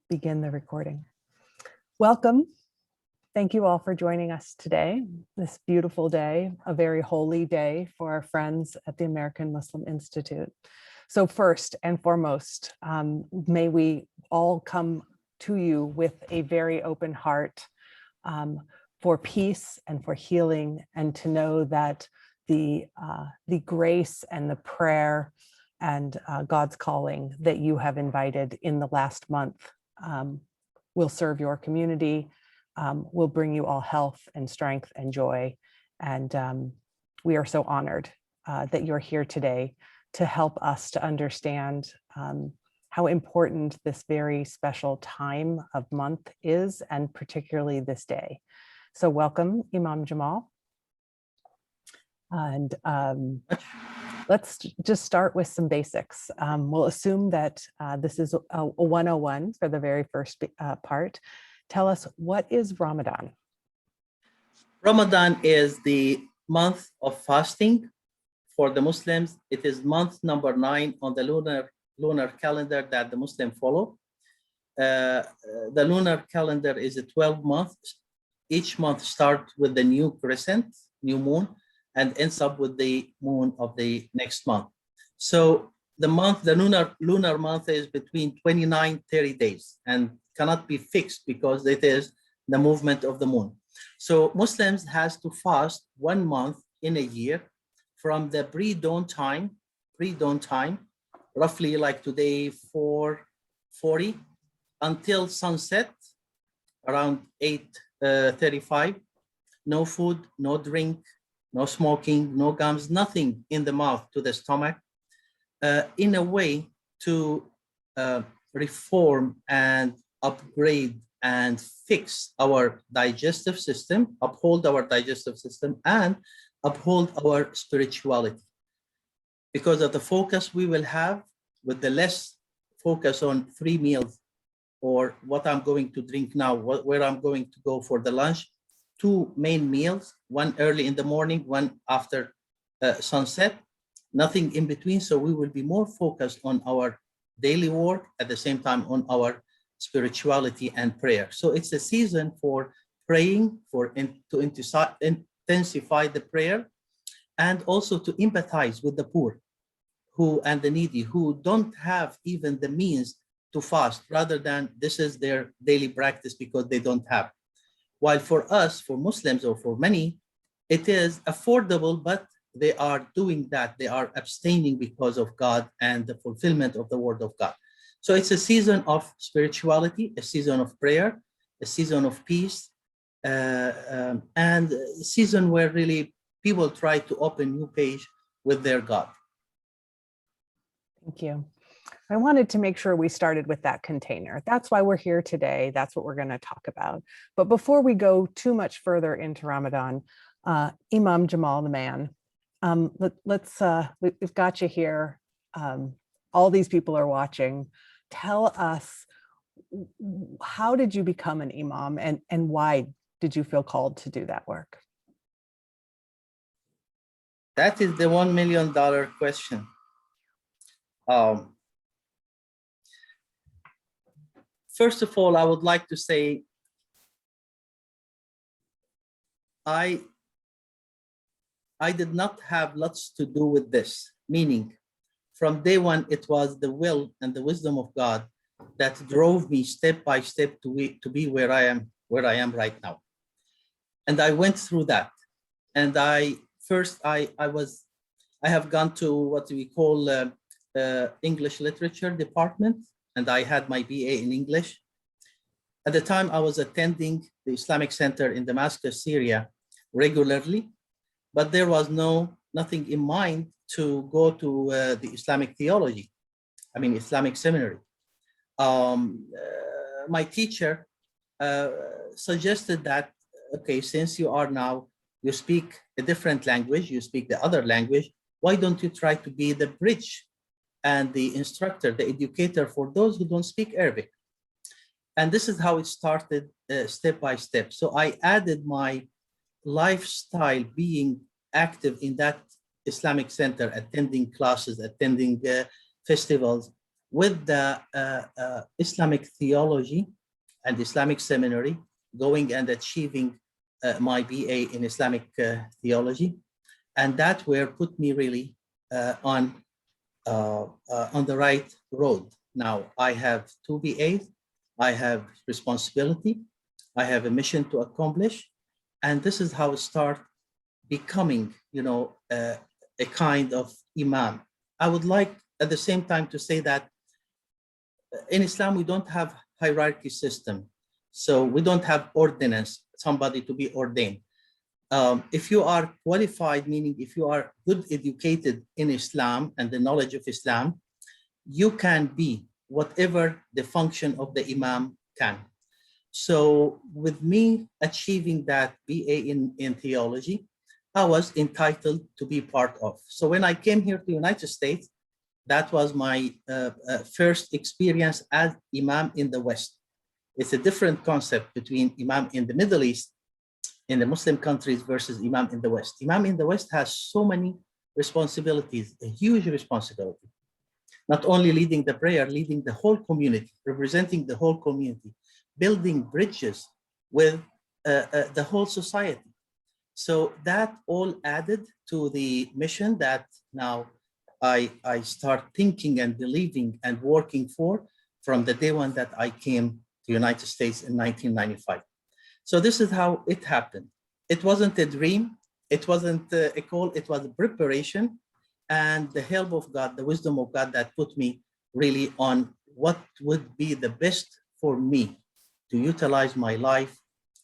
begin the recording. Welcome. Thank you all for joining us today, this beautiful day, a very holy day for our friends at the American Muslim Institute. So first and foremost, may we all come to you with a very open heart for peace and for healing, and to know that the grace and the prayer and God's calling that you have invited in the last month will serve your community, will bring you all health and strength and joy. And we are so honored that you're here today to help us to understand how important this very special time of month is, and particularly this day. So welcome, Imam Jamal. And let's just start with some basics. We'll assume that this is a 101 for the very first part. Tell us, what is Ramadan? Ramadan is the month of fasting for the Muslims. It is month number 9 on the lunar calendar that the Muslims follow. The lunar calendar is a 12 month. Each month starts with the new crescent, new moon, and ends up with the moon of the next month. So the lunar month is between 29, 30 days and cannot be fixed because it is the movement of the moon. So Muslims has to fast 1 month in a year from the pre-dawn time, roughly like today, 4:40, until sunset, around 8:35. No food, no drink, no smoking, no gums, nothing in the mouth to the stomach, in a way to reform and upgrade and fix our digestive system, uphold our digestive system, and uphold our spirituality. Because of the focus we will have, with the less focus on 3 meals or what I'm going to drink now, where I'm going to go for the lunch, 2 main meals, one early in the morning, one after sunset, nothing in between. So we will be more focused on our daily work, at the same time on our spirituality and prayer. So it's a season for praying, to intensify the prayer, and also to empathize with the poor and the needy who don't have even the means to fast, rather than this is their daily practice because they don't have. While for us, for Muslims, or for many, it is affordable, but they are doing that. They are abstaining because of God and the fulfillment of the word of God. So it's a season of spirituality, a season of prayer, a season of peace, and a season where really people try to open new page with their God. Thank you. I wanted to make sure we started with that container. That's why we're here today. That's what we're going to talk about. But before we go too much further into Ramadan, Imam Jamal, the man, we've got you here. All these people are watching. Tell us, how did you become an imam, and why did you feel called to do that work? That is the $1 million question. First of all, I would like to say I did not have lots to do with this, meaning from day one, it was the will and the wisdom of God that drove me step by step to be where I am right now. And I went through that. And I have gone to what we call English literature department, and I had my BA in English. At the time, I was attending the Islamic Center in Damascus, Syria, regularly, but there was nothing in mind to go to the Islamic theology, Islamic seminary. My teacher suggested that, okay, since you speak a different language, you speak the other language, why don't you try to be the bridge and the instructor, the educator for those who don't speak Arabic? And this is how it started, step by step. So I added my lifestyle, being active in that Islamic center, attending classes, attending festivals, with the Islamic theology and Islamic seminary, going and achieving my BA in Islamic theology. And that where put me really on the right road. Now I have 2 BAs, I have responsibility, I have a mission to accomplish, and this is how it starts becoming, a kind of imam. I would like at the same time to say that in Islam, we don't have hierarchy system. So we don't have ordinance, somebody to be ordained. If you are qualified, meaning if you are good educated in Islam and the knowledge of Islam, you can be whatever the function of the imam can. So with me achieving that BA in theology, I was entitled to be part of. So when I came here to the United States, that was my first experience as imam in the West. It's a different concept between imam in the Middle East, in the Muslim countries versus imam in the West. Imam in the West has so many responsibilities, a huge responsibility. Not only leading the prayer, leading the whole community, representing the whole community, building bridges with the whole society. So that all added to the mission that now I start thinking and believing and working for from the day one that I came to the United States in 1995. So this is how it happened. It wasn't a dream. It wasn't a call. It was a preparation and the help of God, the wisdom of God that put me really on what would be the best for me to utilize my life,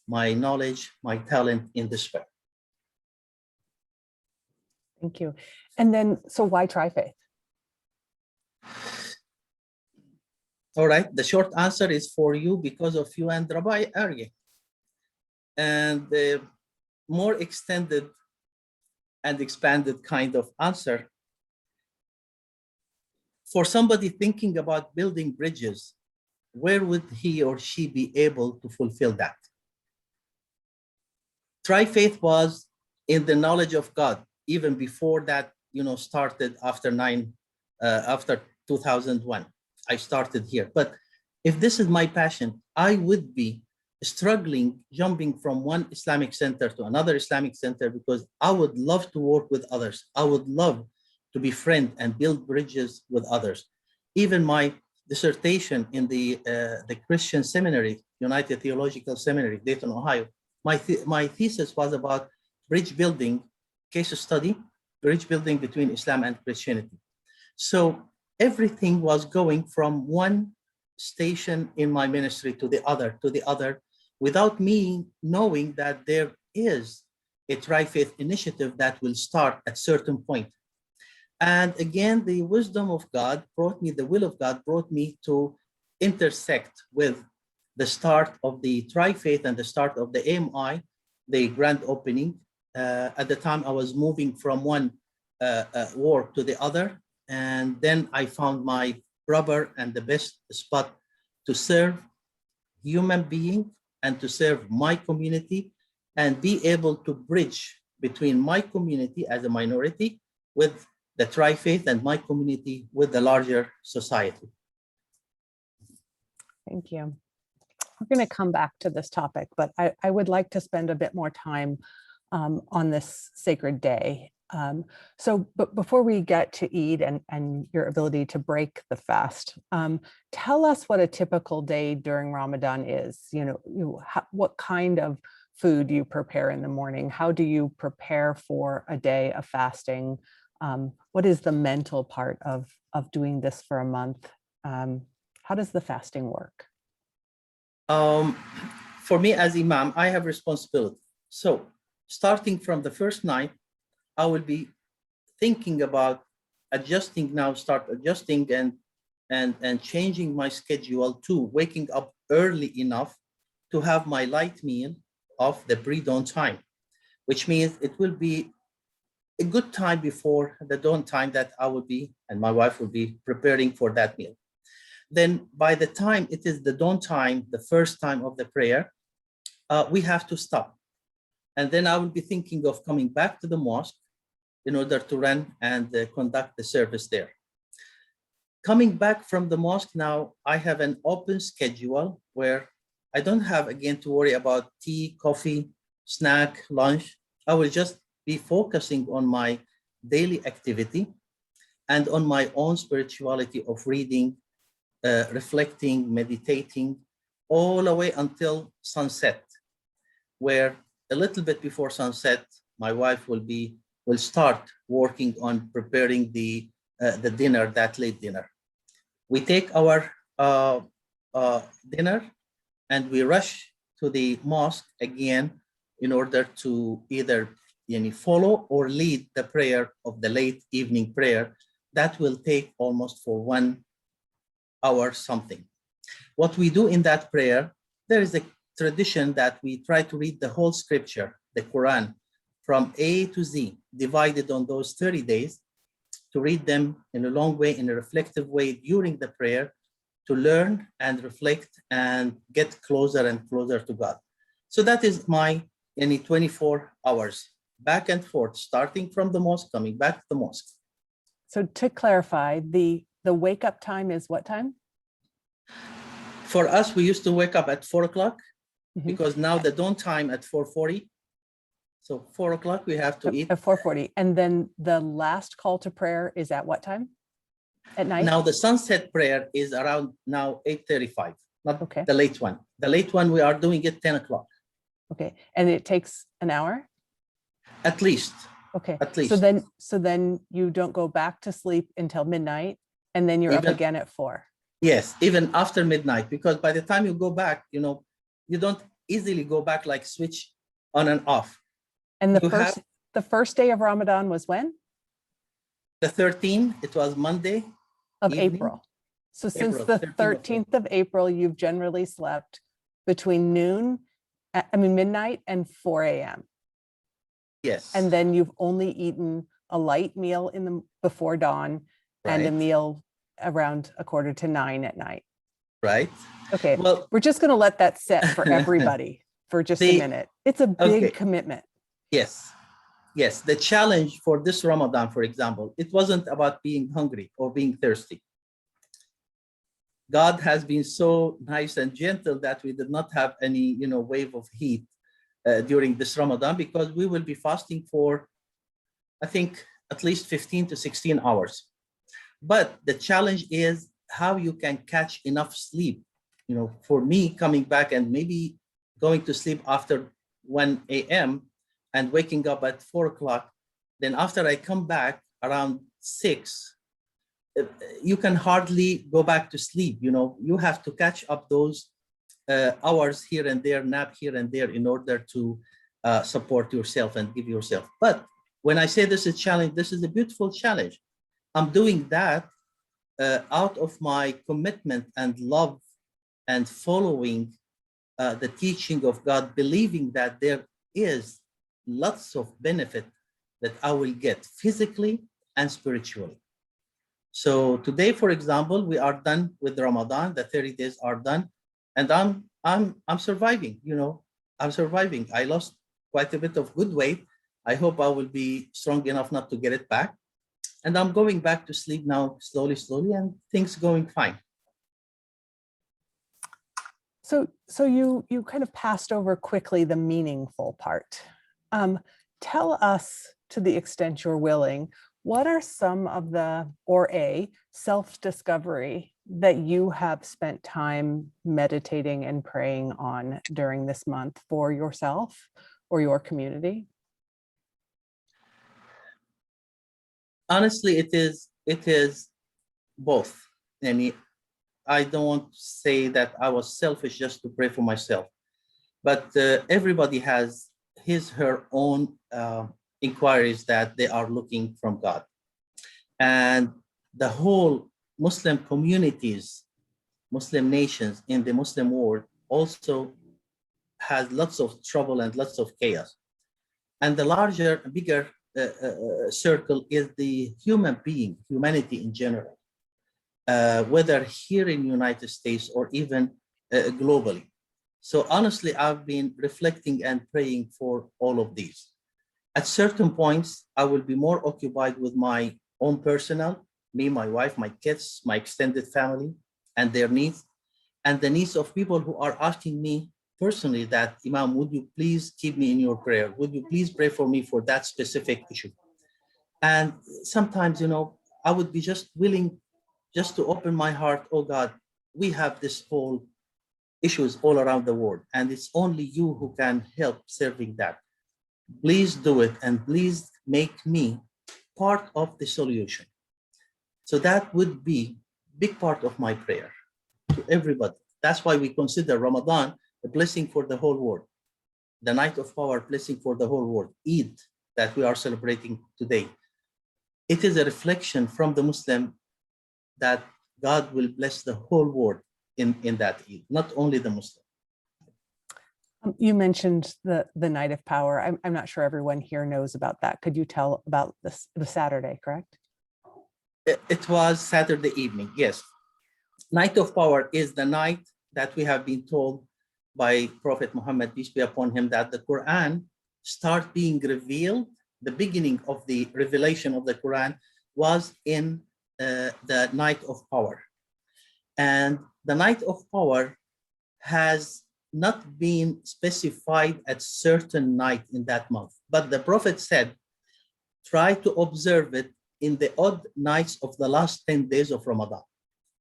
my knowledge, my talent in this way. Thank you. And then, so why Tri-Faith? All right, the short answer is for you because of you and Rabbi Aryeh. And the more extended and expanded kind of answer, for somebody thinking about building bridges, where would he or she be able to fulfill that? Tri-Faith was in the knowledge of God, even before that, started after 2001. I started here. But if this is my passion, I would be struggling, jumping from one Islamic center to another Islamic center, because I would love to work with others. I would love to befriend and build bridges with others. Even my dissertation in the Christian seminary, United Theological Seminary, Dayton, Ohio, my thesis was about bridge building, case study, bridge building between Islam and Christianity. So everything was going from one station in my ministry to the other, without me knowing that there is a Tri-Faith initiative that will start at certain point. And again, the wisdom of God brought me, the will of God brought me to intersect with the start of the Tri-Faith and the start of the AMI, the grand opening. At the time, I was moving from one work to the other. And then I found my proper and the best spot to serve human being and to serve my community and be able to bridge between my community as a minority with the Tri-Faith and my community with the larger society. Thank you. We're going to come back to this topic, but I would like to spend a bit more time on this sacred day. But before we get to Eid and your ability to break the fast, tell us what a typical day during Ramadan is. What kind of food you prepare in the morning? How do you prepare for a day of fasting? What is the mental part of doing this for a month? How does the fasting work? For me as Imam, I have responsibility. So starting from the first night, I will be thinking about start adjusting and changing my schedule to waking up early enough to have my light meal of the pre-dawn time, which means it will be a good time before the dawn time that I will be, and my wife will be preparing for that meal. Then by the time it is the dawn time, the first time of the prayer, we have to stop. And then I will be thinking of coming back to the mosque in order to run and conduct the service there. Coming back from the mosque now, I have an open schedule where I don't have, again, to worry about tea, coffee, snack, lunch. I will just be focusing on my daily activity and on my own spirituality of reading, reflecting, meditating, all the way until sunset, where a little bit before sunset, my wife will start working on preparing the dinner, that late dinner. We take our dinner and we rush to the mosque again in order to either follow or lead the prayer of the late evening prayer. That will take almost for 1 hour something. What we do in that prayer, there is a tradition that we try to read the whole scripture, the Quran, from A to Z, divided on those 30 days, to read them in a long way, in a reflective way during the prayer, to learn and reflect and get closer and closer to God. So that is my 24 hours, back and forth, starting from the mosque, coming back to the mosque. So to clarify, the wake up time is what time? For us, we used to wake up at 4 o'clock because now the dawn time at 4:40. So 4 o'clock, we have to eat. At 4:40. And then the last call to prayer is at what time? At night? Now the sunset prayer is around now 8:35, not Okay. the late one. The late one, we are doing it 10 o'clock. Okay. And it takes an hour? At least. Okay. At least. So then you don't go back to sleep until midnight, and then you're up again at 4. Yes, even after midnight, because by the time you go back, you don't easily go back, like switch on and off. And the first day of Ramadan was when? The 13th, it was Monday. Of evening. April. So since the 13th of April, you've generally slept between midnight and 4 a.m. Yes. And then you've only eaten a light meal before dawn, and a meal around 8:45 at night. Right. Okay. Well, we're just going to let that sit for everybody for just a minute. It's a big commitment. Yes. Yes. The challenge for this Ramadan, for example, it wasn't about being hungry or being thirsty. God has been so nice and gentle that we did not have any, wave of heat during this Ramadan, because we will be fasting for, I think, at least 15 to 16 hours. But the challenge is how you can catch enough sleep. For me, coming back and maybe going to sleep after 1 a.m. and waking up at 4 o'clock, then after I come back around 6, you can hardly go back to sleep. You have to catch up those hours here and there, nap here and there, in order to support yourself and give yourself. But when I say this is a challenge, this is a beautiful challenge. I'm doing that out of my commitment and love and following the teaching of God, believing that there is lots of benefit that I will get physically and spiritually. So today, for example, we are done with Ramadan. The 30 days are done, and I'm surviving. I'm surviving. I lost quite a bit of good weight. I hope I will be strong enough not to get it back. And I'm going back to sleep now, slowly, and things going fine. So you kind of passed over quickly the meaningful part. Tell us, to the extent you're willing, what are some of a self-discovery that you have spent time meditating and praying on during this month for yourself or your community? Honestly, it is both. I don't want to say that I was selfish just to pray for myself, but everybody has her own inquiries that they are looking from God. And the whole Muslim communities, Muslim nations in the Muslim world also has lots of trouble and lots of chaos. And the bigger circle is the humanity in general, whether here in the United States or even globally. So honestly, I've been reflecting and praying for all of these. At certain points, I will be more occupied with my own personal, me, my wife, my kids, my extended family, and their needs, and the needs of people who are asking me personally that, Imam, would you please keep me in your prayer? Would you please pray for me for that specific issue? And sometimes, I would be just willing just to open my heart. Oh God, we have this whole issues all around the world, and it's only you who can help serving that. Please do it, and please make me part of the solution. So that would be a big part of my prayer to everybody. That's why we consider Ramadan a blessing for the whole world. The night of power, blessing for the whole world. Eid, that we are celebrating today. It is a reflection from the Muslim that God will bless the whole world in that Eid, not only the Muslim. You mentioned the night of power. I'm not sure everyone here knows about that. Could you tell about this, the Saturday, correct? It was Saturday evening, yes. Night of power is the night that we have been told by Prophet Muhammad, peace be upon him, that the Quran start being revealed. The beginning of the revelation of the Quran was in the night of power. And the night of power has not been specified at certain night in that month. But the Prophet said, try to observe it in the odd nights of the last 10 days of Ramadan.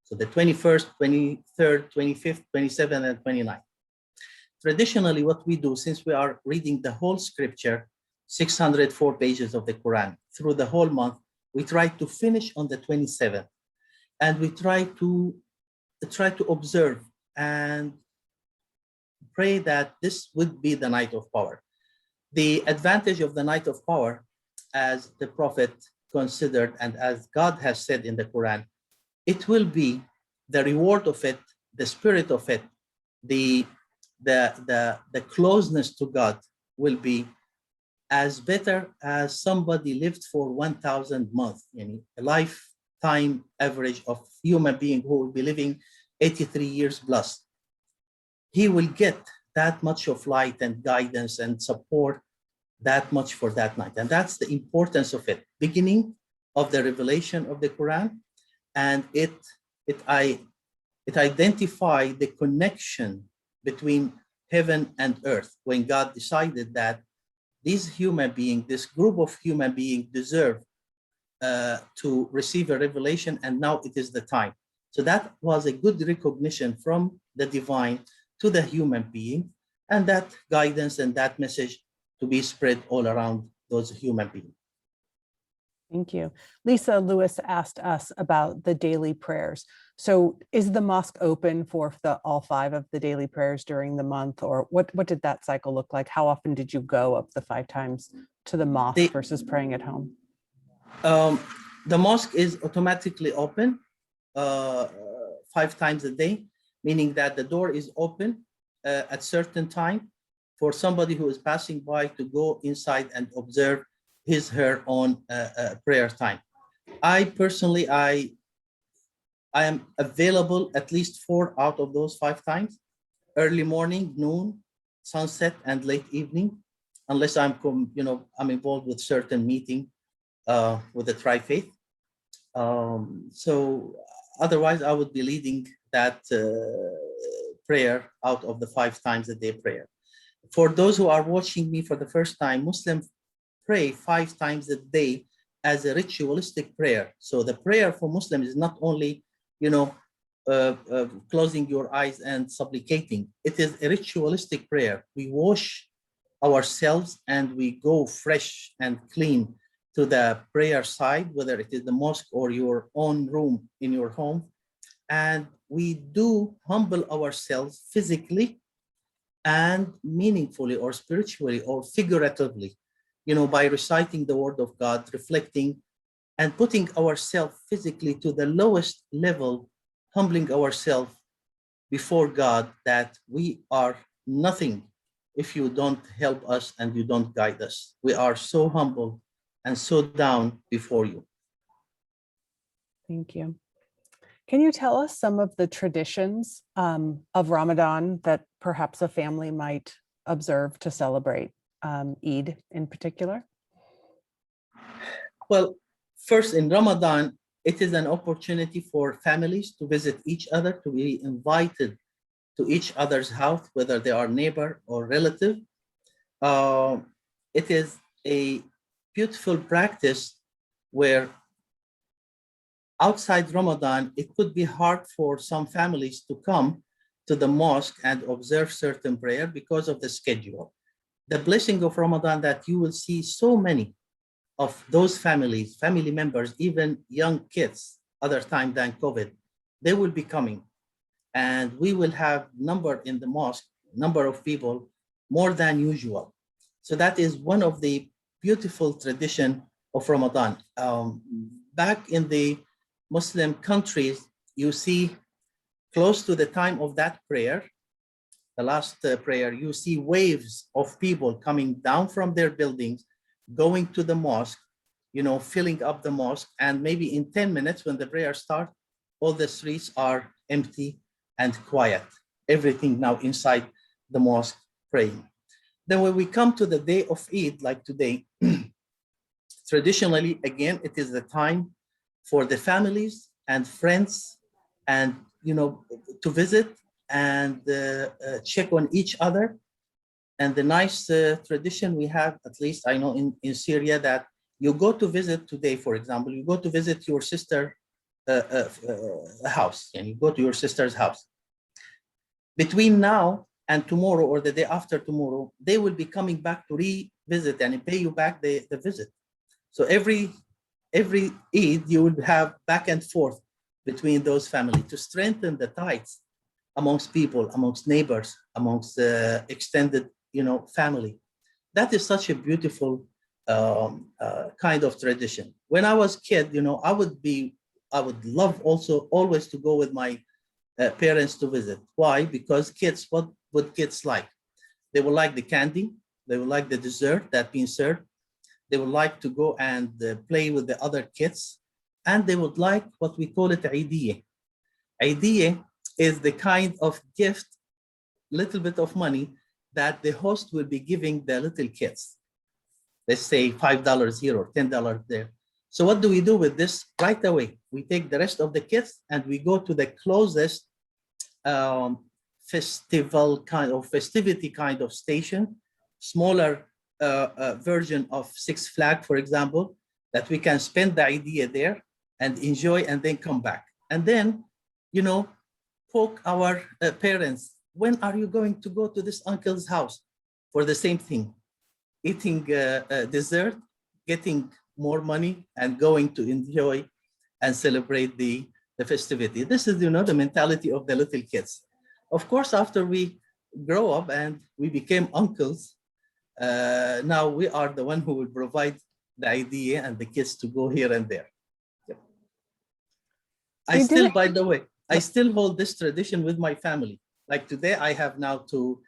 So the 21st, 23rd, 25th, 27th, and 29th. Traditionally, what we do, since we are reading the whole scripture, 604 pages of the Quran, through the whole month, we try to finish on the 27th. And we try to observe and pray that this would be the night of power. The advantage of the night of power, as the Prophet considered and as God has said in the Quran, it will be the reward of it, the spirit of it, the closeness to God will be as better as somebody lived for 1,000 months, a lifetime average of human being who will be living 83 years plus. He will get that much of light and guidance and support that much for that night. And that's the importance of it. Beginning of the revelation of the Quran, and it identifies the connection between heaven and earth when God decided that this group of human beings deserve to receive a revelation, and now it is the time. So that was a good recognition from the divine to the human being, and that guidance and that message to be spread all around those human beings. Thank you. Lisa Lewis asked us about the daily prayers. So is the mosque open for all 5 of the daily prayers during the month, or what did that cycle look like? How often did you go up the 5 times to the mosque versus praying at home? The mosque is automatically open 5 times a day, meaning that the door is open at certain time for somebody who is passing by to go inside and observe her own prayer time. I personally, I am available at least 4 out of those 5 times: early morning, noon, sunset, and late evening, unless I'm involved with certain meeting with the Tri-Faith. So otherwise, I would be leading that prayer out of the 5 times a day prayer. For those who are watching me for the first time, Muslims pray 5 times a day as a ritualistic prayer. So the prayer for Muslims is not only, closing your eyes and supplicating. It is a ritualistic prayer. We wash ourselves and we go fresh and clean to the prayer side, whether it is the mosque or your own room in your home. And we do humble ourselves physically and meaningfully or spiritually or figuratively, by reciting the word of God, reflecting and putting ourselves physically to the lowest level, humbling ourselves before God that we are nothing if you don't help us and you don't guide us. We are so humble and so down before you. Thank you. Can you tell us some of the traditions of Ramadan that perhaps a family might observe to celebrate Eid in particular? Well, first in Ramadan, It is an opportunity for families to visit each other, to be invited to each other's house, whether they are neighbor or relative. It is a beautiful practice where outside Ramadan, it could be hard for some families to come to the mosque and observe certain prayer because of the schedule. The blessing of Ramadan that you will see so many of those families, family members, even young kids, other time than COVID, they will be coming. And we will have number in the mosque, number of people more than usual. So that is one of the beautiful tradition of Ramadan. Back in the Muslim countries, you see close to the time of that prayer, the last prayer, you see waves of people coming down from their buildings, going to the mosque, filling up the mosque. And maybe in 10 minutes when the prayer starts, all the streets are empty and quiet. Everything now inside the mosque praying. Then when we come to the day of Eid, like today, traditionally, again, it is the time for the families and friends and, to visit and check on each other. And the nice tradition we have, at least I know in Syria, that you go to visit today, for example, you go to visit your sister house, and you go to your sister's house. Between now and tomorrow or the day after tomorrow, they will be coming back to revisit and pay you back the visit. So every Eid, you will have back and forth between those families to strengthen the ties amongst people, amongst neighbors, amongst extended, family. That is such a beautiful kind of tradition. When I was a kid, I would love also always to go with my parents to visit. Why? Because kids, what would kids like? They would like the candy. They would like the dessert that being served. They would like to go and play with the other kids. And they would like what we call it Eidiyah. Eidiyah is the kind of gift, little bit of money that the host will be giving the little kids. Let's say $5 here or $10 there. So what do we do with this? Right away, we take the rest of the kids and we go to the closest festivity kind of station, smaller version of Six Flags, for example, that we can spend the idea there and enjoy and then come back. And then, poke our parents. When are you going to go to this uncle's house for the same thing? Eating dessert, getting more money, and going to enjoy and celebrate the festivity. This is, the mentality of the little kids. Of course, after we grow up and we became uncles, now we are the one who will provide the idea and the kids to go here and there. Yep. By the way, I still hold this tradition with my family. Like today, I have now to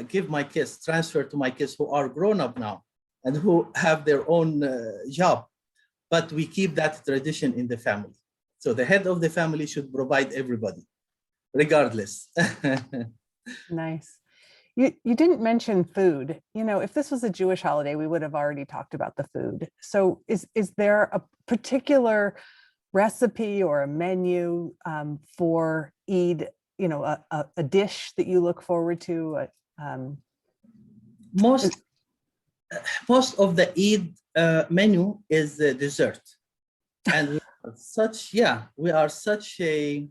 give my kids, transfer to my kids who are grown up now and who have their own job. But we keep that tradition in the family. So the head of the family should provide everybody, regardless. Nice. You didn't mention food. If this was a Jewish holiday, we would have already talked about the food. So is there a particular recipe or a menu for Eid, a dish that you look forward to? Most of the Eid menu is dessert. And we are such a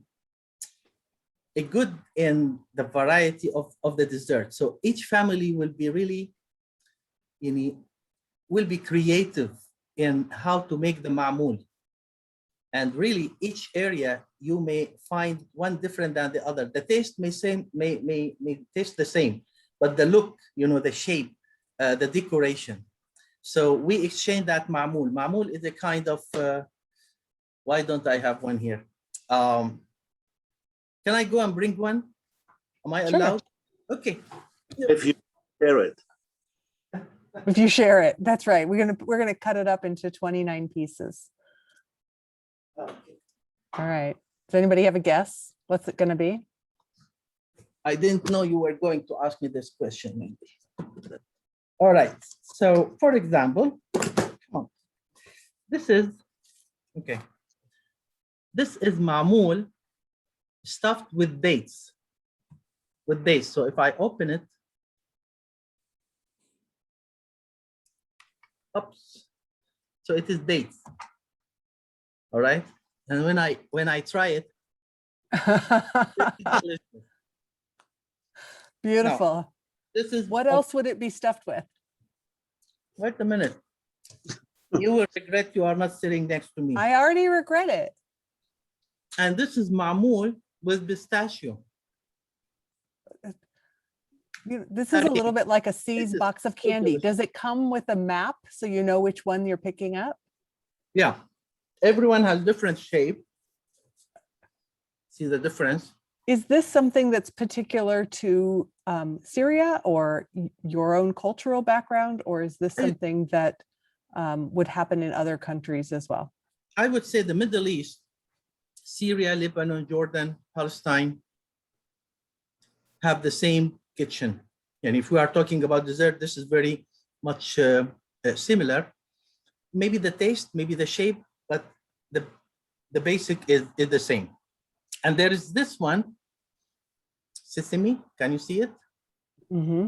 good in the variety of the dessert. So each family will be really, will be creative in how to make the ma'mul. And really each area you may find one different than the other. The taste may taste the same, but the look, the shape, the decoration. So we exchange that ma'mul. Ma'mul is a kind of, why don't I have one here? Can I go and bring one? Am I allowed? Sure. Okay. If you share it. If you share it, that's right. We're gonna cut it up into 29 pieces. Okay. All right. Does anybody have a guess? What's it gonna be? I didn't know you were going to ask me this question, maybe. All right. So, for example, come on. This is okay. This is ma'mool stuffed with dates. With dates. So if I open it, oops. So it is dates. All right. And when I try it, it's delicious. Beautiful. Now, this is What else would it be stuffed with? Wait a minute. You will regret you are not sitting next to me. I already regret it. And this is ma'mool with pistachio. This is a little bit like a C's is box of so candy. delicious. Does it come with a map so you know which one you're picking up? Yeah. Everyone has different shape. See the difference? Is this something that's particular to Syria or your own cultural background, or is this something that would happen in other countries as well? I would say the Middle East, Syria, Lebanon, Jordan, Palestine have the same kitchen. And if we are talking about dessert, this is very much similar. Maybe the taste, maybe the shape, but the basic is the same. And there is this one, sesame. Can you see it? Mm-hmm.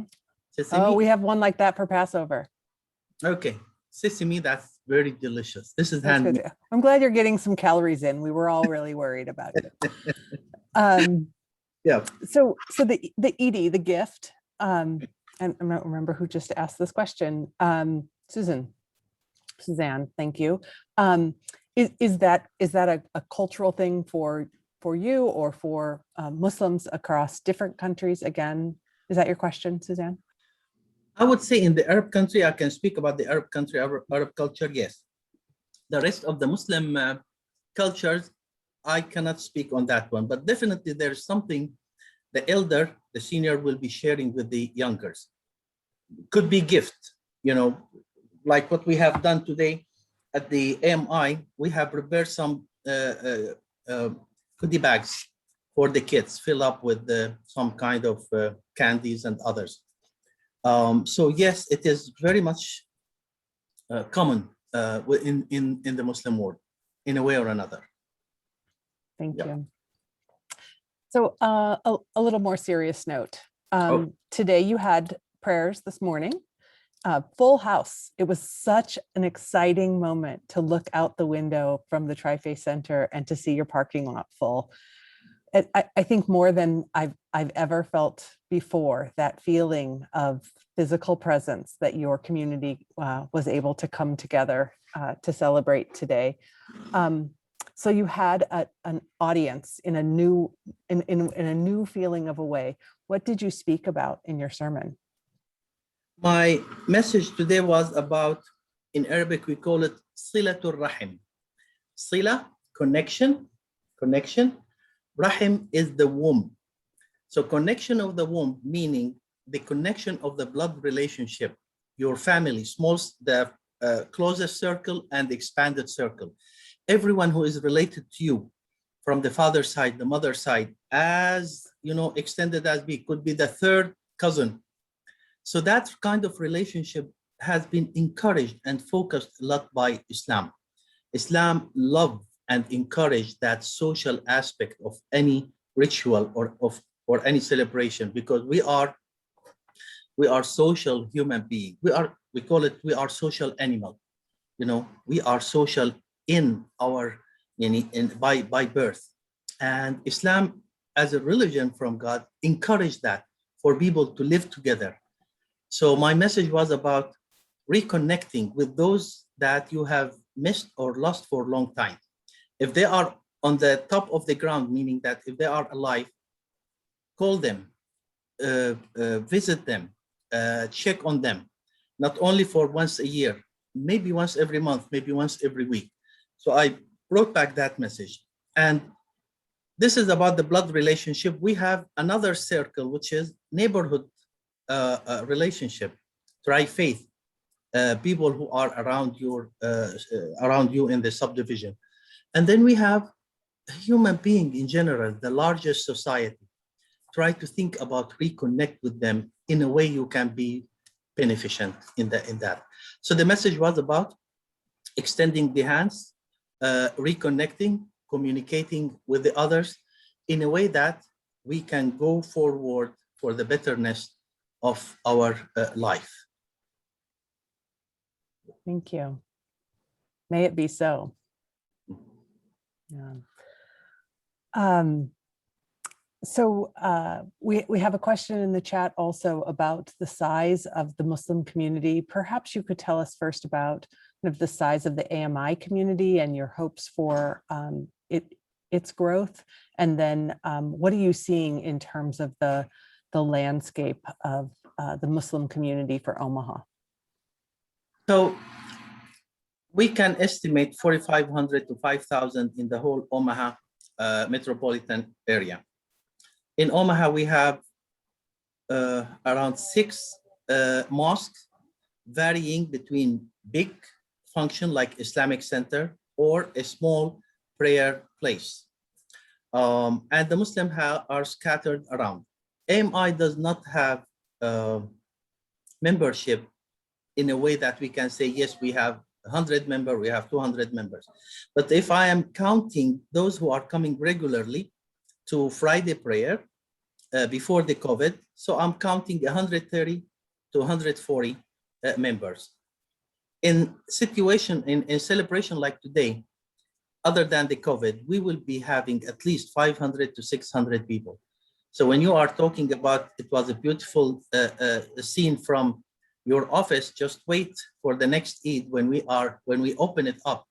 Sesame. Oh, we have one like that for Passover. Okay, sesame, that's very delicious. This is That's handmade. good. I'm glad you're getting some calories in. We were all really worried about it. Yeah. So the Edie, the gift, and I don't remember who just asked this question. Suzanne, thank you. Is that a cultural thing for you or for Muslims across different countries? Again, is that your question, Suzanne? I would say in the Arab country, I can speak about the Arab country, Arab culture, yes. The rest of the Muslim cultures, I cannot speak on that one, but definitely there's something the elder, the senior will be sharing with the youngers. Could be gift, like what we have done today at the AMI, we have prepared some goodie bags for the kids, fill up with some kind of candies and others. So yes, it is very much common in the Muslim world, in a way or another. Thank you. So a little more serious note. Today you had prayers this morning, full house. It was such an exciting moment to look out the window from the Tri-Faith Center and to see your parking lot full. I think more than I've ever felt before, that feeling of physical presence that your community was able to come together to celebrate today. So you had an audience in a new feeling of a way. What did you speak about in your sermon? My message today was about, in Arabic, we call it Silatul Rahim. Sila, connection. Rahim is the womb. So connection of the womb, meaning the connection of the blood relationship, your family, the closest circle and the expanded circle. Everyone who is related to you from the father's side, the mother's side, as extended as we could be the third cousin. So that kind of relationship has been encouraged and focused a lot by Islam. Islam loves and encourage that social aspect of any ritual or any celebration, because we are social human beings. We are social animal. We are social in our by birth, and Islam as a religion from God encouraged that for people to live together. So my message was about reconnecting with those that you have missed or lost for a long time. If they are on the top of the ground, meaning that if they are alive, call them, visit them, check on them, not only for once a year, maybe once every month, maybe once every week. So I brought back that message. And this is about the blood relationship. We have another circle, which is neighborhood relationship, tri-faith, people who are around you in the subdivision. And then we have human being in general, the largest society. Try to think about reconnect with them in a way you can be beneficent in that. So the message was about extending the hands, reconnecting, communicating with the others in a way that we can go forward for the betterness of our life. Thank you. May it be so. Yeah. We have a question in the chat also about the size of the Muslim community. Perhaps you could tell us first about kind of the size of the AMI community and your hopes for its growth, and then what are you seeing in terms of the landscape of the Muslim community for Omaha? So we can estimate 4,500 to 5,000 in the whole Omaha metropolitan area. In Omaha, we have around 6 mosques, varying between big function like Islamic Center or a small prayer place. And the Muslims are scattered around. AMI does not have membership in a way that we can say, yes, we have 100 members, we have 200 members. But if I am counting those who are coming regularly to Friday prayer before the COVID, so I'm counting 130 to 140 members. In situation, in celebration like today, other than the COVID, we will be having at least 500 to 600 people. So when you are talking about, it was a beautiful scene from your office, just wait for the next Eid when we open it up.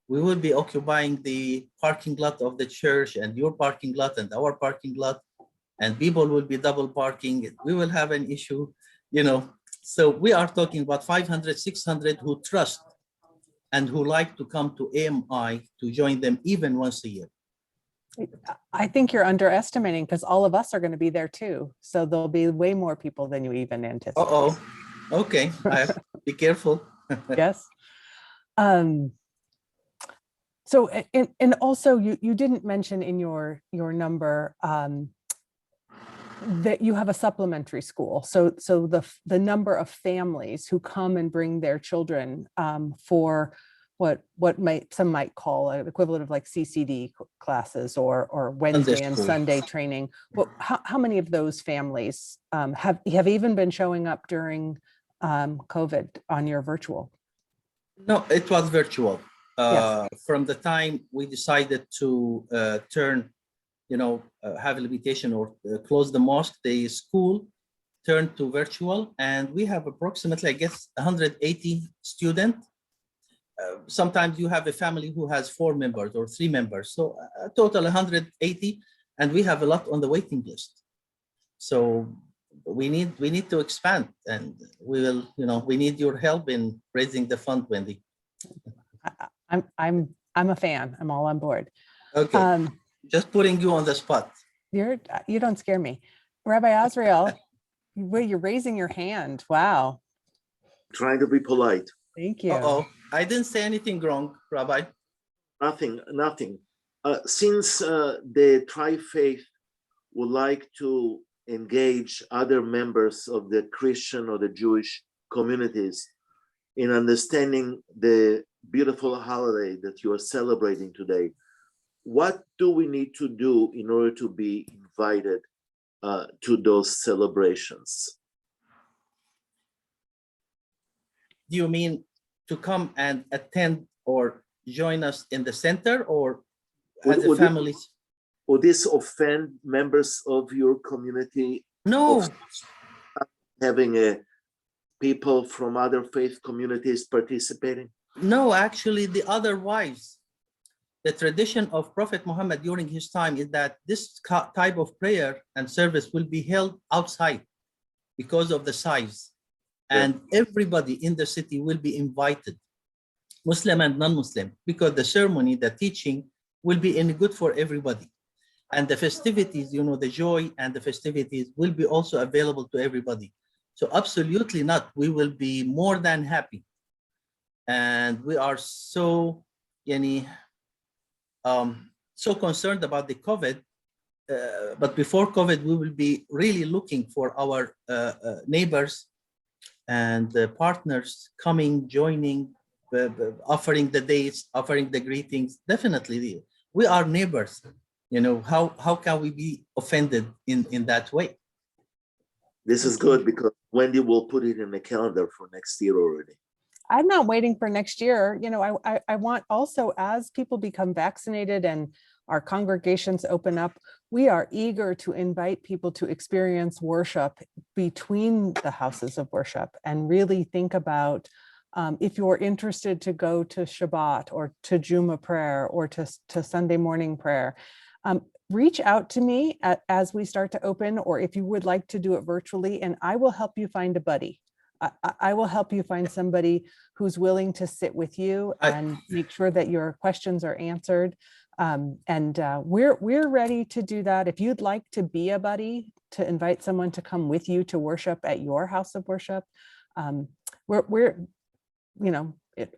We will be occupying the parking lot of the church and your parking lot and our parking lot, and people will be double parking. We will have an issue, you know. So we are talking about 500, 600 who trust and who like to come to AMI to join them even once a year. I think you're underestimating, because all of us are going to be there too. So there'll be way more people than you even anticipate. Uh-oh. Okay, I have to be careful. Yes. So, and also you didn't mention in your number that you have a supplementary school. So the number of families who come and bring their children for what some might call an equivalent of like CCD classes or Wednesday and Sunday training. Well, how many of those families have even been showing up during COVID on your virtual? No, it was virtual. Yes. From the time we decided to turn, have a limitation or close the mosque, the school turned to virtual, and we have approximately, I guess, 180 students. Sometimes you have a family who has 4 members or 3 members, so a total 180, and we have a lot on the waiting list. So we need to expand, and we will, we need your help in raising the fund, Wendy. I'm a fan. I'm all on board. Okay, just putting you on the spot. You don't scare me, Rabbi Azrael. You're raising your hand. Wow. Trying to be polite. Thank you. Uh-oh, I didn't say anything wrong, Rabbi. Nothing. Since the Tri-Faith would like to engage other members of the Christian or the Jewish communities in understanding the beautiful holiday that you are celebrating today, what do we need to do in order to be invited to those celebrations? Do you mean to come and attend or join us in the center, or as a family? Would this offend members of your community? No. Having people from other faith communities participating? No, actually, the otherwise. The tradition of Prophet Muhammad during his time is that this type of prayer and service will be held outside because of the size. And everybody in the city will be invited, Muslim and non-Muslim, because the ceremony, the teaching will be good for everybody. And the festivities, the joy and the festivities will be also available to everybody. So absolutely not. We will be more than happy. And we are so, so concerned about the COVID. But before COVID, we will be really looking for our neighbors and partners coming, joining, offering the dates, offering the greetings. Definitely, We are neighbors. How can we be offended in that way? This is good because Wendy will put it in the calendar for next year already. I'm not waiting for next year. I want also, as people become vaccinated and our congregations open up, we are eager to invite people to experience worship between the houses of worship and really think about if you're interested to go to Shabbat or to Juma prayer or to Sunday morning prayer, reach out to me as we start to open, or if you would like to do it virtually, and I will help you find a buddy. I will help you find somebody who's willing to sit with you and make sure that your questions are answered. We're ready to do that. If you'd like to be a buddy, to invite someone to come with you to worship at your house of worship,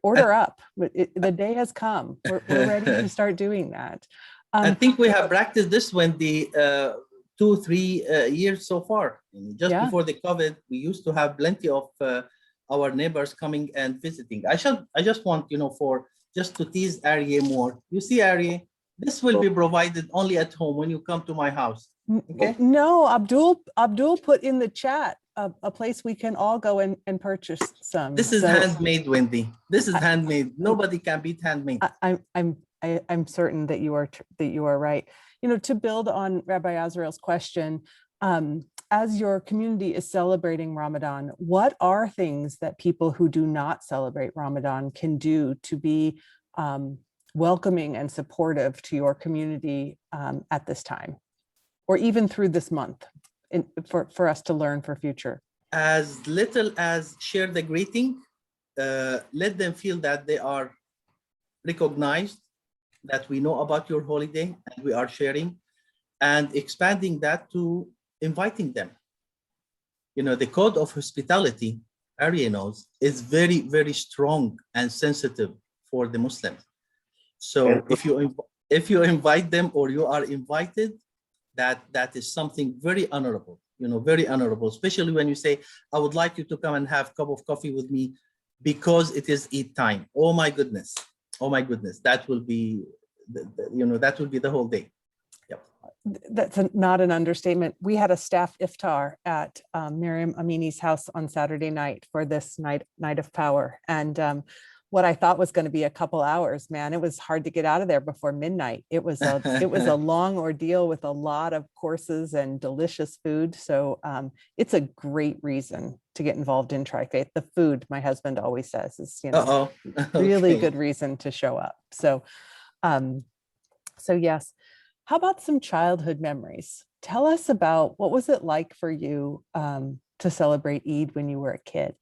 order up. The day has come. We're ready to start doing that. I think we have practiced this when the 2-3 years so far. Just before the COVID, we used to have plenty of our neighbors coming and visiting. I just want, just to tease Arye more. You see, Arye, this will be provided only at home when you come to my house. Okay? No, Abdul put in the chat a place we can all go and purchase some. This is handmade, Wendy. This is handmade. Nobody can beat handmade. I'm certain that you are right. To build on Rabbi Azrael's question, as your community is celebrating Ramadan, what are things that people who do not celebrate Ramadan can do to be welcoming and supportive to your community at this time, or even through this month, for us to learn for future? As little as share the greeting, let them feel that they are recognized, that we know about your holiday and we are sharing, and expanding that to inviting them. The code of hospitality, Arye knows, is very, very strong and sensitive for the Muslims. So if you invite them or you are invited, that is something very honorable, very honorable, especially when you say, I would like you to come and have a cup of coffee with me because it is Eid time. Oh my goodness. That will be, that will be the whole day. Yep. That's not an understatement. We had a staff iftar at Miriam Amini's house on Saturday night for this night of power. And what I thought was going to be a couple hours, man, it was hard to get out of there before midnight. It was a long ordeal with a lot of courses and delicious food. So it's a great reason to get involved in Tri-Faith. The food, my husband always says, is really good reason to show up. So yes. How about some childhood memories? Tell us about what was it like for you to celebrate Eid when you were a kid?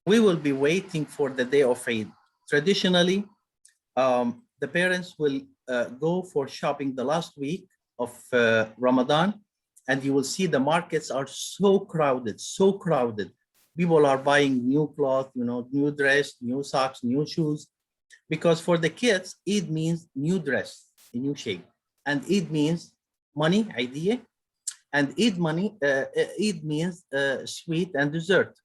We will be waiting for the day of Eid. Traditionally, the parents will go for shopping the last week of Ramadan, and you will see the markets are so crowded. People are buying new clothes, new dress, new socks, new shoes, because for the kids, Eid means new dress, a new shape, and Eid means money, idea, and Eid means sweet and dessert.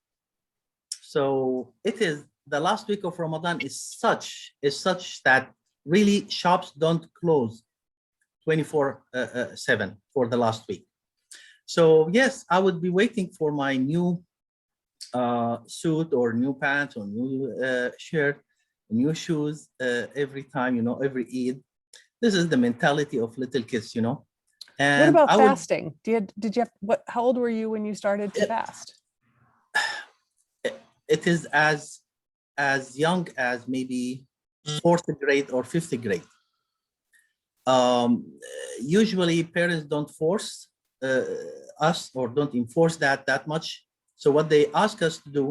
So it is the last week of Ramadan is such that really shops don't close 24/7 for the last week. So yes, I would be waiting for my new suit or new pants or new shirt, new shoes every time, every Eid. This is the mentality of little kids, And what about fasting? Did you have, how old were you when you started to fast? It is as young as maybe 4th grade or 5th grade. Usually parents don't force us or don't enforce that much. So what they ask us to do,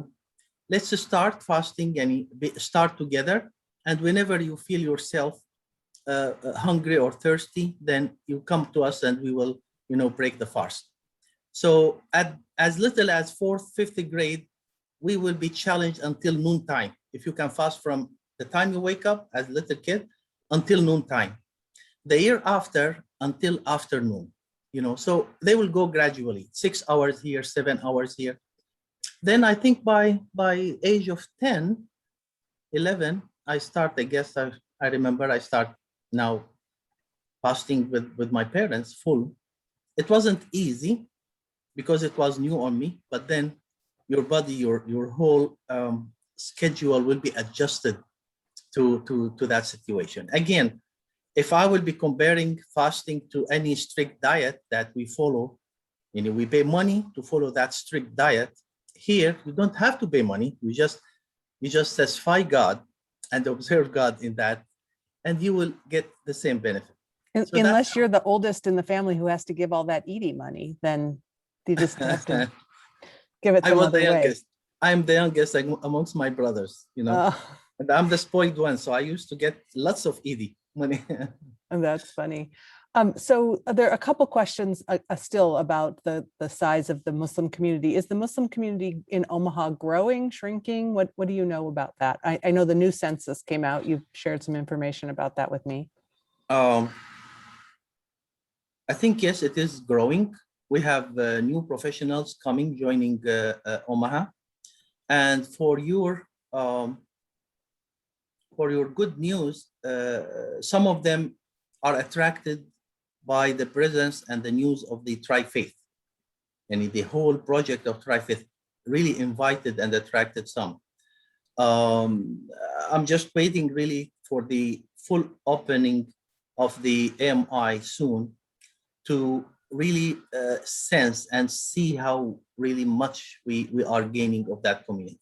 let's start fasting and start together. And whenever you feel yourself hungry or thirsty, then you come to us and we will, break the fast. So at as little as 4th, 5th grade, we will be challenged until noontime. If you can fast from the time you wake up as a little kid until noontime. The year after, until afternoon, so they will go gradually, 6 hours here, 7 hours here. Then I think by age of 10, 11, I start, I guess I remember I start now fasting with my parents full. It wasn't easy because it was new on me, but then your body, your whole schedule will be adjusted to that situation. Again, if I will be comparing fasting to any strict diet that we follow, we pay money to follow that strict diet. Here, you don't have to pay money. You just satisfy God and observe God in that, and you will get the same benefit. So unless you're the oldest in the family who has to give all that eating money, then you just have to give it some other way. I'm the youngest amongst my brothers, and I'm the spoiled one. So I used to get lots of Eid money. And that's funny. So there are a couple questions still about the size of the Muslim community. Is the Muslim community in Omaha growing, shrinking? What do you know about that? I know the new census came out. You've shared some information about that with me. I think, yes, it is growing. We have new professionals coming, joining Omaha. And for your good news, some of them are attracted by the presence and the news of the Tri-Faith. And the whole project of Tri-Faith really invited and attracted some. I'm just waiting really for the full opening of the AMI soon to really sense and see how really much we are gaining of that community.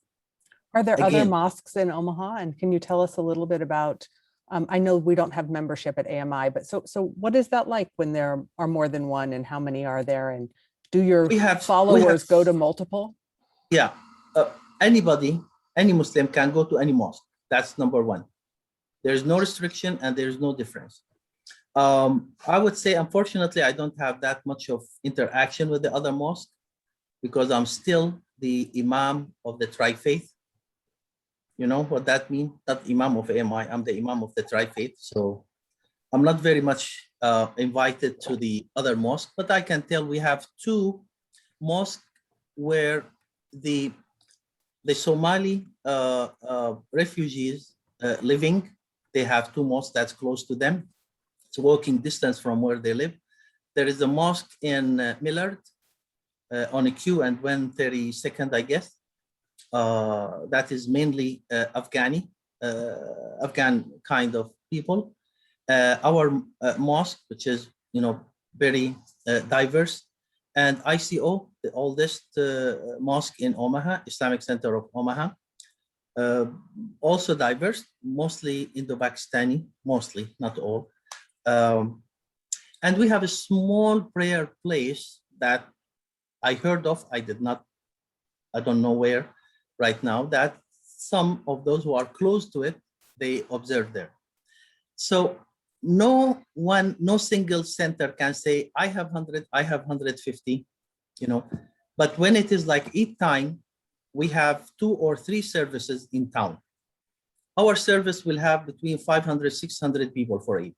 Are there other mosques in Omaha? And can you tell us a little bit about, I know we don't have membership at AMI, but so what is that like when there are more than one, and how many are there? And do your followers go to multiple? Yeah, anybody, any Muslim can go to any mosque. That's number one. There's no restriction and there's no difference. I would say, unfortunately, I don't have that much of interaction with the other mosques because I'm still the Imam of the Tri-Faith. You know what that means? Not Imam of AMI, I'm the Imam of the Tri-Faith. So I'm not very much invited to the other mosque, but I can tell we have two mosques where the Somali refugees living, they have two mosques that's close to them. It's walking distance from where they live. There is a mosque in Millard on a queue and 132nd, I guess. That is mainly Afghani kind of people. Our mosque, which is very diverse, and ICO, the oldest mosque in Omaha, Islamic Center of Omaha, also diverse, mostly Indo-Pakistani, mostly, not all. And we have a small prayer place that I heard of, I don't know where right now, that some of those who are close to it, they observe there. So no single center can say, I have 100, I have 150, but when it is like Eid time, we have 2 or 3 services in town. Our service will have between 500, 600 people for Eid.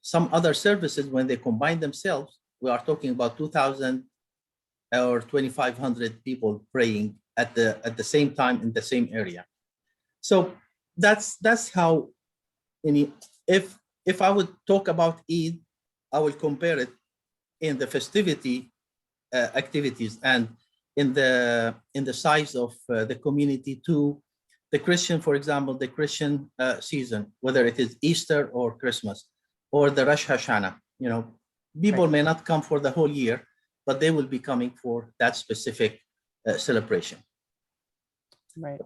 Some other services, when they combine themselves, we are talking about 2,000 or 2,500 people praying at the same time in the same area. So that's how, if I would talk about Eid, I will compare it in the festivity activities and in the size of the community to the Christian, for example, the Christian season, whether it is Easter or Christmas or the Rosh Hashanah. People may not come for the whole year, but they will be coming for that specific celebration. Right.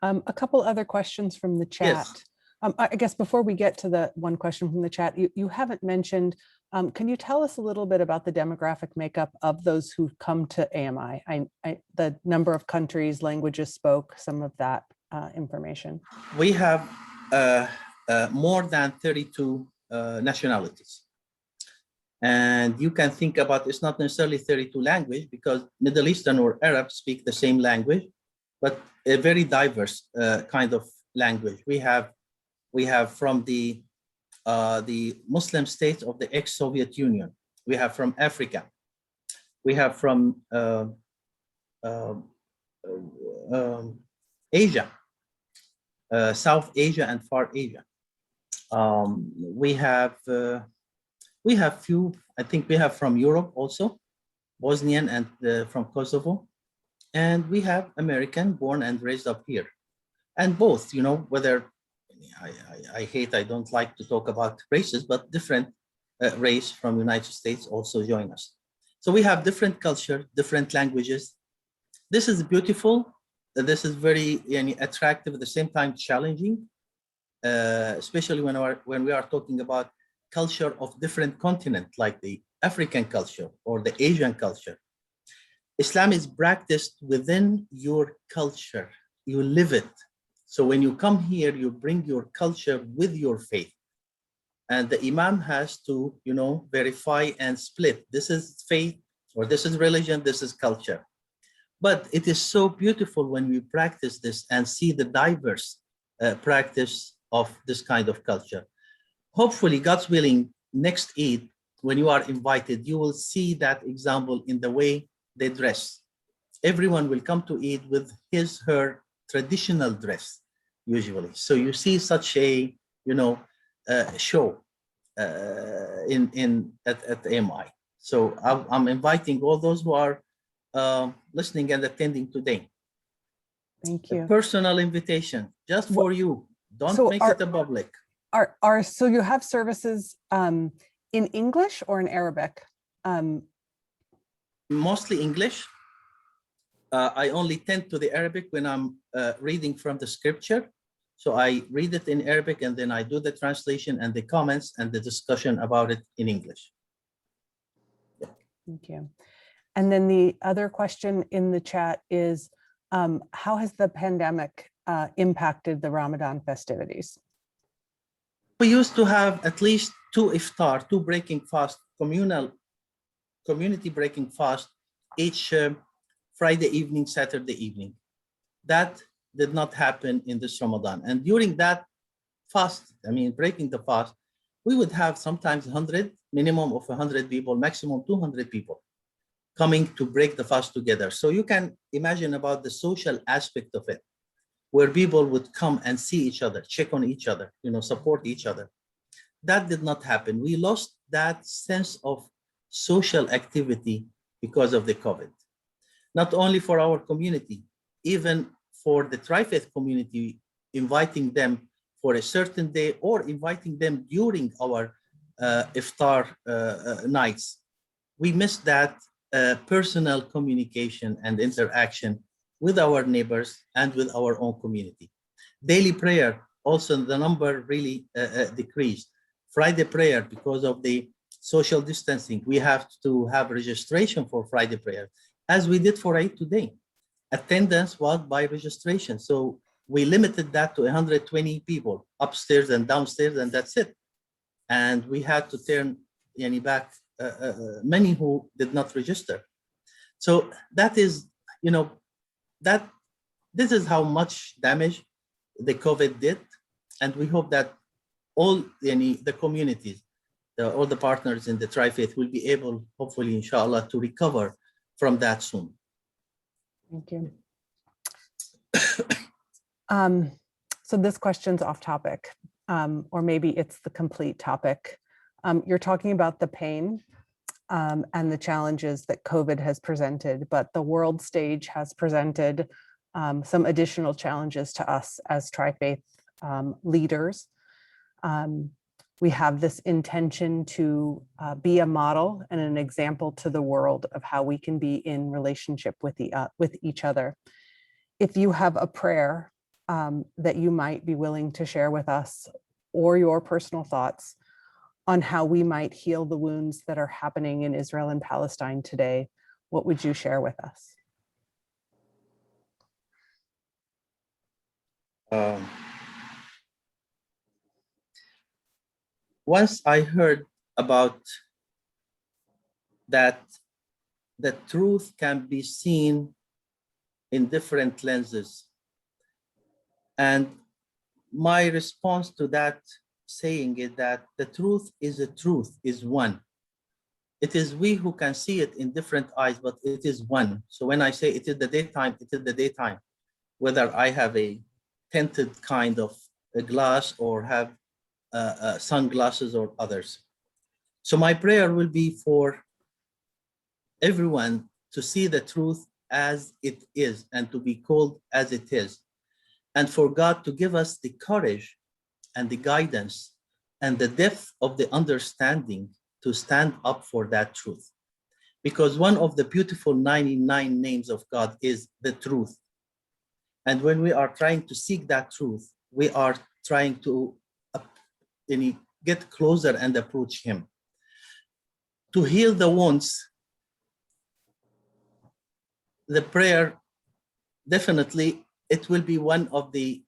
A couple other questions from the chat. Yes. I guess before we get to the one question from the chat, you haven't mentioned, can you tell us a little bit about the demographic makeup of those who come to AMI? The number of countries, languages spoke, some of that information. We have more than 32 nationalities. And you can think about, it's not necessarily 32 language because Middle Eastern or Arab speak the same language, but a very diverse kind of language. We have from the Muslim states of the ex-Soviet Union. We have from Africa. We have from Asia, South Asia and Far Asia. We have We have few, I think we have from Europe also, Bosnian and from Kosovo. And we have American born and raised up here. And both, you know, whether, I don't like to talk about races, but different race from United States also join us. So we have different culture, different languages. This is beautiful. This is very attractive, at the same time challenging, especially when we are talking about culture of different continents, like the African culture or the Asian culture. Islam is practiced within your culture. You live it. So when you come here, you bring your culture with your faith. And the Imam has to, you know, verify and split. This is faith, or this is religion, this is culture. But it is so beautiful when we practice this and see the diverse practice of this kind of culture. Hopefully, God's willing, next Eid, when you are invited, you will see that example in the way they dress. Everyone will come to Eid with his, her traditional dress, usually. So you see such a, you know, show at AMI. So I'm inviting all those who are listening and attending today. Thank you. A personal invitation just for you. Don't make it a public. So you have services in English or in Arabic? Mostly English. I only tend to the Arabic when I'm reading from the scripture. So I read it in Arabic and then I do the translation and the comments and the discussion about it in English. Yeah. Thank you. And then the other question in the chat is, how has the pandemic impacted the Ramadan festivities? We used to have at least 2 iftar, 2 breaking fast, community breaking fast each Friday evening, Saturday evening. That did not happen in this Ramadan. And during that fast, I mean, breaking the fast, we would have sometimes 100, minimum of 100 people, maximum 200 people coming to break the fast together. So you can imagine about the social aspect of it, where people would come and see each other, check on each other, you know, support each other. That did not happen. We lost that sense of social activity because of the COVID. Not only for our community, even for the Tri-Faith community, inviting them for a certain day or inviting them during our iftar nights. We missed that personal communication and interaction with our neighbors and with our own community. Daily prayer, also the number really decreased. Friday prayer, because of the social distancing, we have to have registration for Friday prayer, as we did for Eid today. Attendance was by registration. So we limited that to 120 people upstairs and downstairs, and that's it. And we had to turn back many who did not register. So that is, you know, that this is how much damage the COVID did. And we hope that all the communities, all the partners in the Tri-Faith will be able, hopefully, inshallah, to recover from that soon. Thank you. So this question's off topic, or maybe it's the complete topic. You're talking about the pain and the challenges that COVID has presented, but the world stage has presented some additional challenges to us as Tri-Faith leaders. We have this intention to be a model and an example to the world of how we can be in relationship with each other. If you have a prayer that you might be willing to share with us, or your personal thoughts on how we might heal the wounds that are happening in Israel and Palestine today, what would you share with us? Once I heard about that the truth can be seen in different lenses. And my response to that saying is that the truth is one. It is we who can see it in different eyes, but it is one. So when I say it is the daytime, it is the daytime. Whether I have a tinted kind of a glass or have sunglasses or others. So my prayer will be for everyone to see the truth as it is and to be called as it is. And for God to give us the courage and the guidance and the depth of the understanding to stand up for that truth. Because one of the beautiful 99 names of God is the truth. And when we are trying to seek that truth, we are trying to get closer and approach Him. To heal the wounds, the prayer, definitely, it will be one of the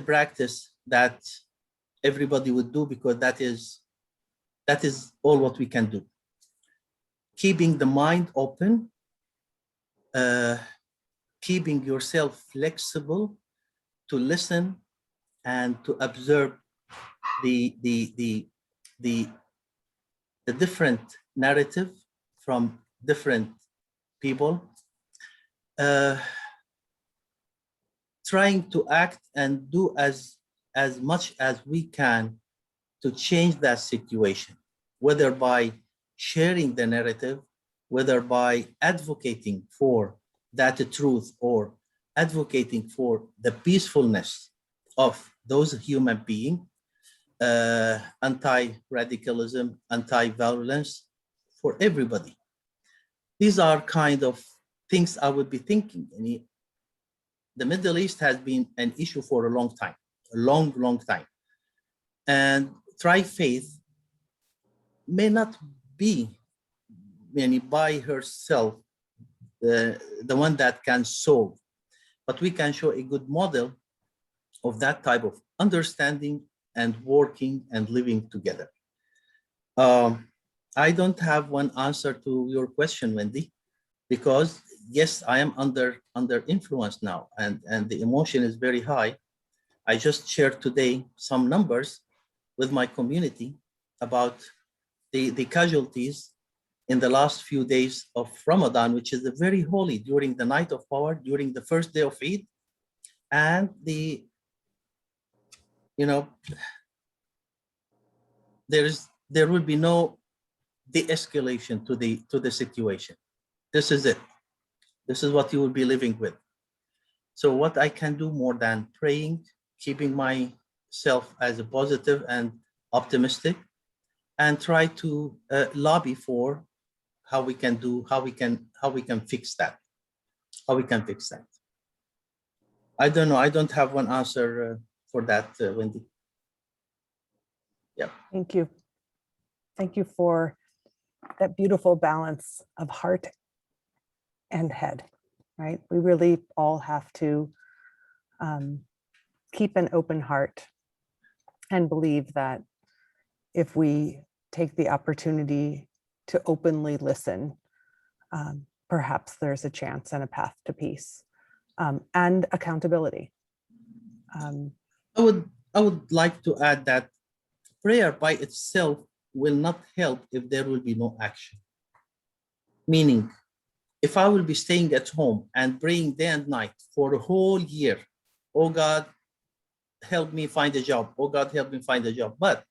practice that everybody would do, because that is all what we can do. Keeping the mind open, keeping yourself flexible to listen and to observe the different narrative from different people, trying to act and do as much as we can to change that situation, whether by sharing the narrative, whether by advocating for that truth or advocating for the peacefulness of those human beings, anti-radicalism, anti-violence for everybody. These are kind of things I would be thinking. The Middle East has been an issue for a long time, a long time. And tri-faith may not be by herself the one that can solve, but we can show a good model of that type of understanding and working and living together. I don't have one answer to your question, Wendy, because yes, I am under influence now, and the emotion is very high. I just shared today some numbers with my community about the casualties in the last few days of Ramadan, which is very holy, during the night of power, during the first day of Eid, and there will be no de-escalation to the situation. This is it. This is what you will be living with. So what I can do more than praying, keeping myself as a positive and optimistic, and try to lobby for how we can fix that. How we can fix that. I don't know. I don't have one answer for that, Wendy. Yeah. Thank you. Thank you for that beautiful balance of heart and head, right? We really all have to keep an open heart and believe that if we take the opportunity to openly listen, perhaps there's a chance and a path to peace and accountability. I would like to add that prayer by itself will not help if there will be no action. Meaning, if I will be staying at home and praying day and night for a whole year, oh God, help me find a job. Oh God, help me find a job. But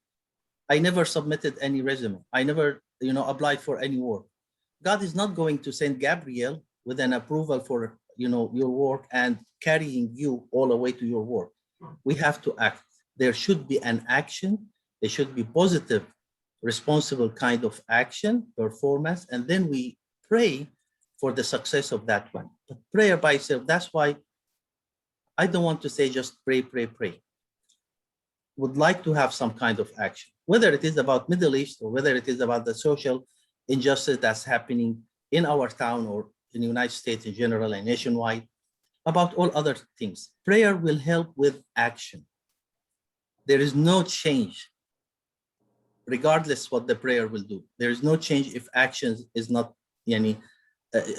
I never submitted any resume. I never, applied for any work. God is not going to send Gabriel with an approval for, your work and carrying you all the way to your work. We have to act. There should be an action. There should be positive, responsible kind of action, performance, and then we pray for the success of that one. But prayer by itself, that's why I don't want to say just pray. Would like to have some kind of action, whether it is about Middle East or whether it is about the social injustice that's happening in our town or in the United States in general and nationwide, about all other things. Prayer will help with action. There is no change, regardless what the prayer will do. There is no change if action is not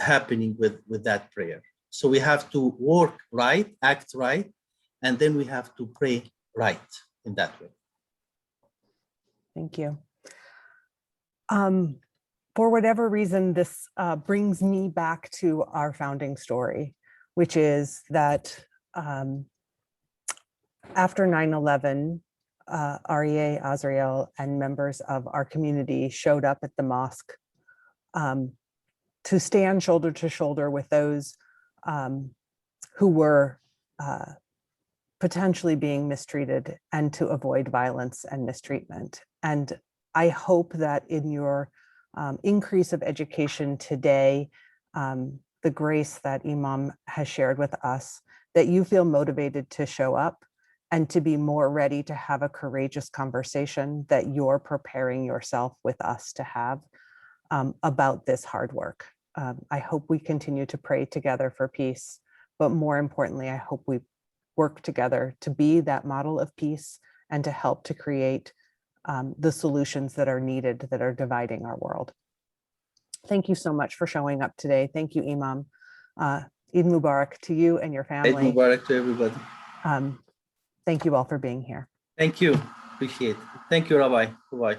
happening with that prayer. So we have to work right, act right, and then we have to pray right in that way. Thank you. For whatever reason, this brings me back to our founding story, which is that after 9/11, REA, Azrael, and members of our community showed up at the mosque to stand shoulder to shoulder with those who were potentially being mistreated and to avoid violence and mistreatment. And I hope that in your increase of education today, the grace that Imam has shared with us, that you feel motivated to show up and to be more ready to have a courageous conversation that you're preparing yourself with us to have about this hard work. I hope we continue to pray together for peace, but more importantly, I hope we work together to be that model of peace and to help to create the solutions that are needed that are dividing our world. Thank you so much for showing up today. Thank you, Imam. Eid Mubarak to you and your family. Eid Mubarak to everybody. Thank you all for being here. Thank you. Appreciate it. Thank you, Rabbi. Bye-bye.